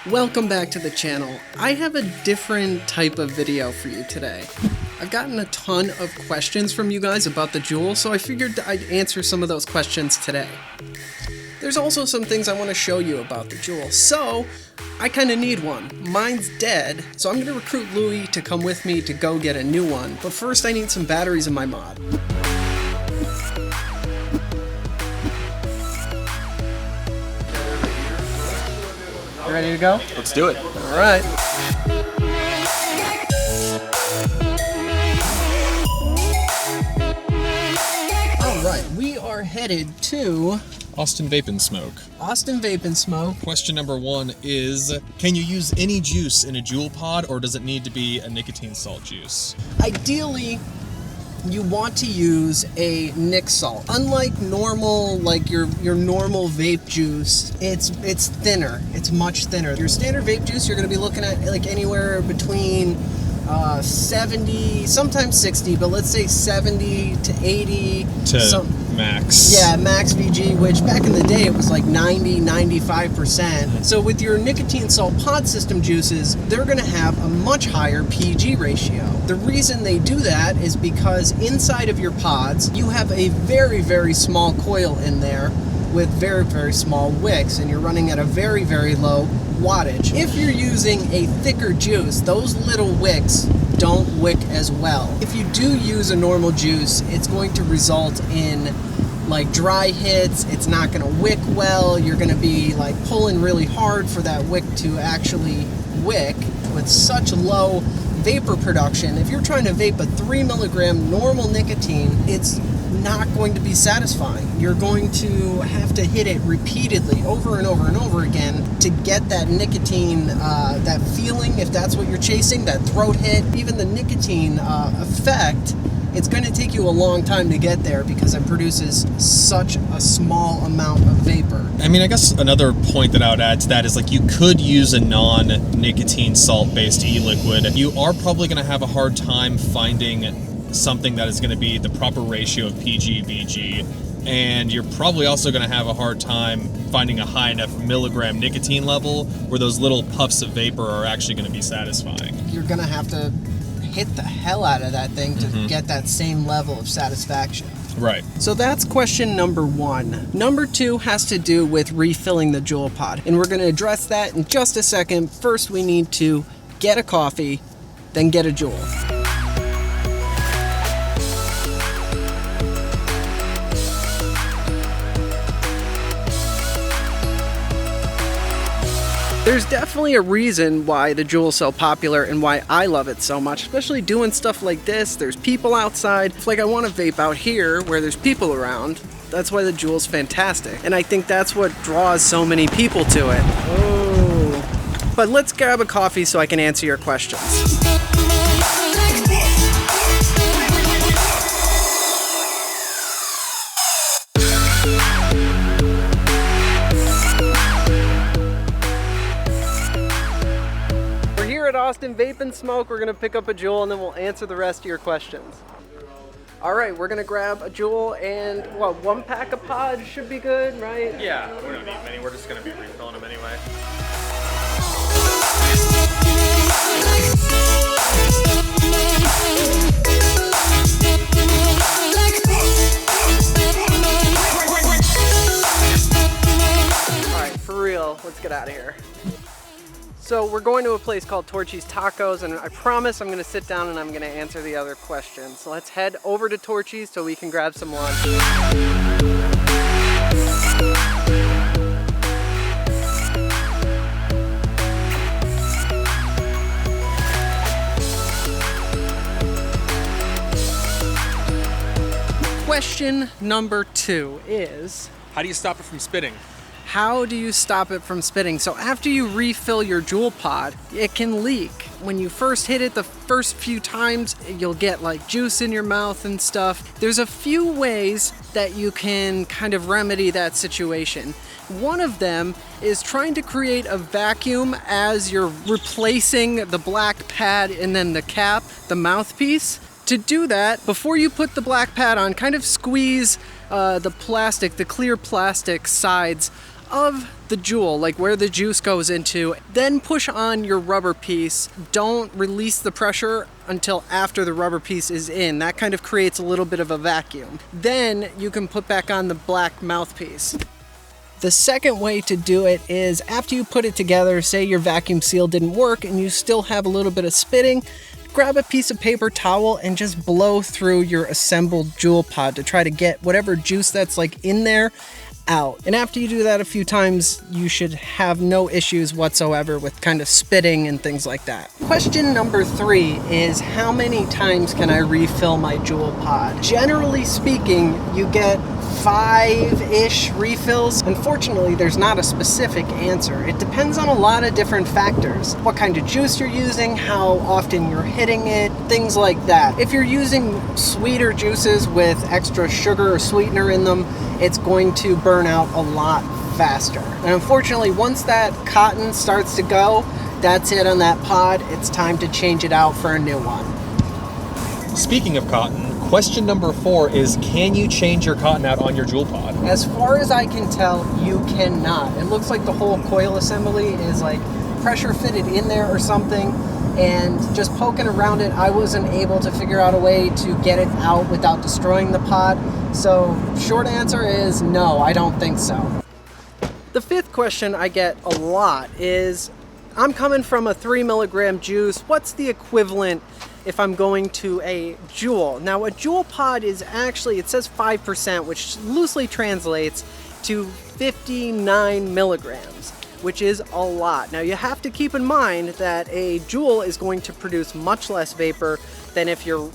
Welcome back to the channel. I have a different type of video for you today. I've gotten a ton of questions from you guys about the Juul, so I figured I'd answer some of those questions today. There's also some things I want to show you about the Juul, so I kind of need one. Mine's dead, so I'm going to recruit Louie to come with me to go get a new one, but first I need some batteries in my mod. You ready to go? Let's do it. All right. All right, we are headed to Austin Vape and Smoke. Austin Vape and Smoke. Question number one is, can you use any juice in a Juul pod, or does it need to be a nicotine salt juice? Ideally, you want to use a nic salt. Unlike normal, like your normal vape juice, it's thinner. It's much thinner. Your standard vape juice, you're going to be looking at like anywhere between 70, sometimes 60, but let's say 70 to 80 to max. Yeah, max VG, which back in the day it was like 90, 95%. So with your nicotine salt pod system juices, they're going to have a much higher PG ratio. The reason they do that is because inside of your pods, you have a very, very small coil in there with very, very small wicks, and you're running at a very, very low wattage. If you're using a thicker juice, those little wicks don't wick as well. If you do use a normal juice, it's going to result in like dry hits. It's not going to wick well. You're going to be like pulling really hard for that wick to actually wick. With such low vapor production, if you're trying to vape a 3 milligram normal nicotine, it's not going to be satisfying. You're going to have to hit it repeatedly over and over and over again to get that nicotine, that feeling, if that's what you're chasing, that throat hit, even the nicotine effect. It's going to take you a long time to get there because it produces such a small amount of vapor. I mean, I guess another point that I would add to that is like you could use a non-nicotine salt-based e-liquid. You are probably going to have a hard time finding something that is going to be the proper ratio of PG-VG, and you're probably also going to have a hard time finding a high enough milligram nicotine level where those little puffs of vapor are actually going to be satisfying. You're going to have to hit the hell out of that thing to get that same level of satisfaction. Right. So that's question number one. Number two has to do with refilling the Juul pod, and we're going to address that in just a second. First, we need to get a coffee, then get a Juul. There's definitely a reason why the Juul's so popular and why I love it so much, especially doing stuff like this. There's people outside. It's like I want to vape out here where there's people around. That's why the Juul's fantastic. And I think that's what draws so many people to it. Oh. But let's grab a coffee so I can answer your questions. At Austin Vape and Smoke, we're gonna pick up a Juul and then we'll answer the rest of your questions. All right, we're gonna grab a Juul and what, 1 pack of pods should be good, right? Yeah, we don't need many. We're just going to be refilling them anyway. All right, for real, let's get out of here. So we're going to a place called Torchy's Tacos, and I promise I'm going to sit down and I'm going to answer the other questions. So let's head over to Torchy's so we can grab some lunch. Question number two is, How do you stop it from spitting? how do you stop it from spitting? So after you refill your Juul pod, it can leak. When you first hit it the first few times, you'll get like juice in your mouth and stuff. There's a few ways that you can kind of remedy that situation. One of them is trying to create a vacuum as you're replacing the black pad and then the cap, the mouthpiece. To do that, before you put the black pad on, kind of squeeze the plastic, the clear plastic sides of the Juul, like where the juice goes into, then push on your rubber piece. Don't release the pressure until after the rubber piece is in. That kind of creates a little bit of a vacuum. Then you can put back on the black mouthpiece. The second way to do it is after you put it together, say your vacuum seal didn't work and you still have a little bit of spitting, grab a piece of paper towel and just blow through your assembled Juul pod to try to get whatever juice that's like in there out. And after you do that a few times, you should have no issues whatsoever with kind of spitting and things like that. Question number 3 is how many times can I refill my Juul pod? Generally speaking, you get 5-ish refills. Unfortunately, there's not a specific answer. It depends on a lot of different factors. What kind of juice you're using, how often you're hitting it, things like that. If you're using sweeter juices with extra sugar or sweetener in them, it's going to burn out a lot faster. And unfortunately, once that cotton starts to go, that's it on that pod. It's time to change it out for a new one. Speaking of cotton, question number 4 is, can you change your cotton out on your Juul pod? As far as I can tell, you cannot. It looks like the whole coil assembly is like pressure fitted in there or something, and just poking around it, I wasn't able to figure out a way to get it out without destroying the pod. So short answer is no, I don't think so. The 5th question I get a lot is, I'm coming from a 3 milligram juice. What's the equivalent if I'm going to a Juul? Now a Juul pod is actually, it says 5%, which loosely translates to 59 milligrams, which is a lot. Now you have to keep in mind that a Juul is going to produce much less vapor than if you're,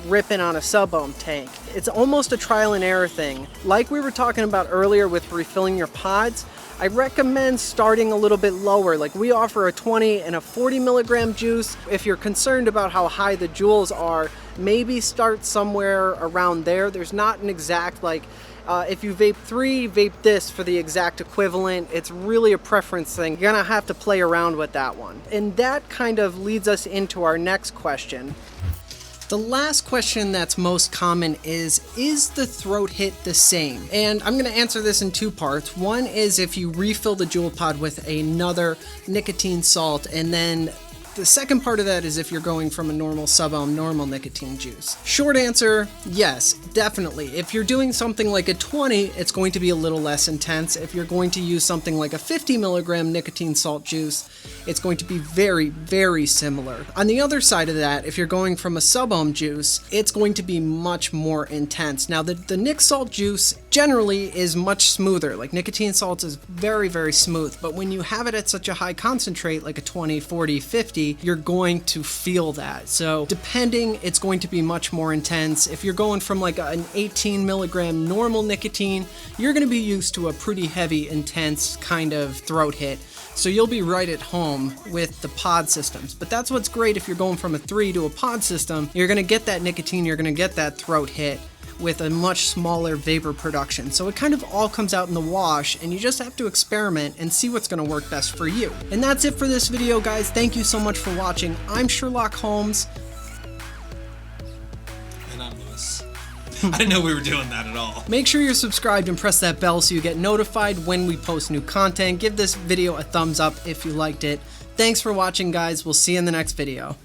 ripping on a sub-ohm tank. It's almost a trial and error thing. Like we were talking about earlier with refilling your pods, I recommend starting a little bit lower. Like we offer a 20 and a 40 milligram juice. If you're concerned about how high the Juuls are, maybe start somewhere around there. There's not an exact, if you vape 3, vape this for the exact equivalent. It's really a preference thing. You're gonna have to play around with that one. And that kind of leads us into our next question. The last question that's most common is the throat hit the same? And I'm going to answer this in 2 parts. One is if you refill the Juul pod with another nicotine salt, and then the second part of that is if you're going from a normal sub-ohm, normal nicotine juice. Short answer, yes, definitely. If you're doing something like a 20, it's going to be a little less intense. If you're going to use something like a 50 milligram nicotine salt juice, it's going to be very, very similar. On the other side of that, if you're going from a sub-ohm juice, it's going to be much more intense. Now, the nic salt juice generally is much smoother. Like nicotine salt is very, very smooth, but when you have it at such a high concentrate, like a 20, 40, 50, you're going to feel that. So depending, it's going to be much more intense. If you're going from like an 18 milligram normal nicotine, you're going to be used to a pretty heavy, intense kind of throat hit. So you'll be right at home with the pod systems. But that's what's great if you're going from a 3 to a pod system. You're going to get that nicotine, you're going to get that throat hit with a much smaller vapor production. So it kind of all comes out in the wash, and you just have to experiment and see what's going to work best for you. And that's it for this video, guys. Thank you so much for watching. I'm Sherlock Holmes. And I'm Lewis. I didn't know we were doing that at all. Make sure you're subscribed and press that bell so you get notified when we post new content. Give this video a thumbs up if you liked it. Thanks for watching, guys. We'll see you in the next video.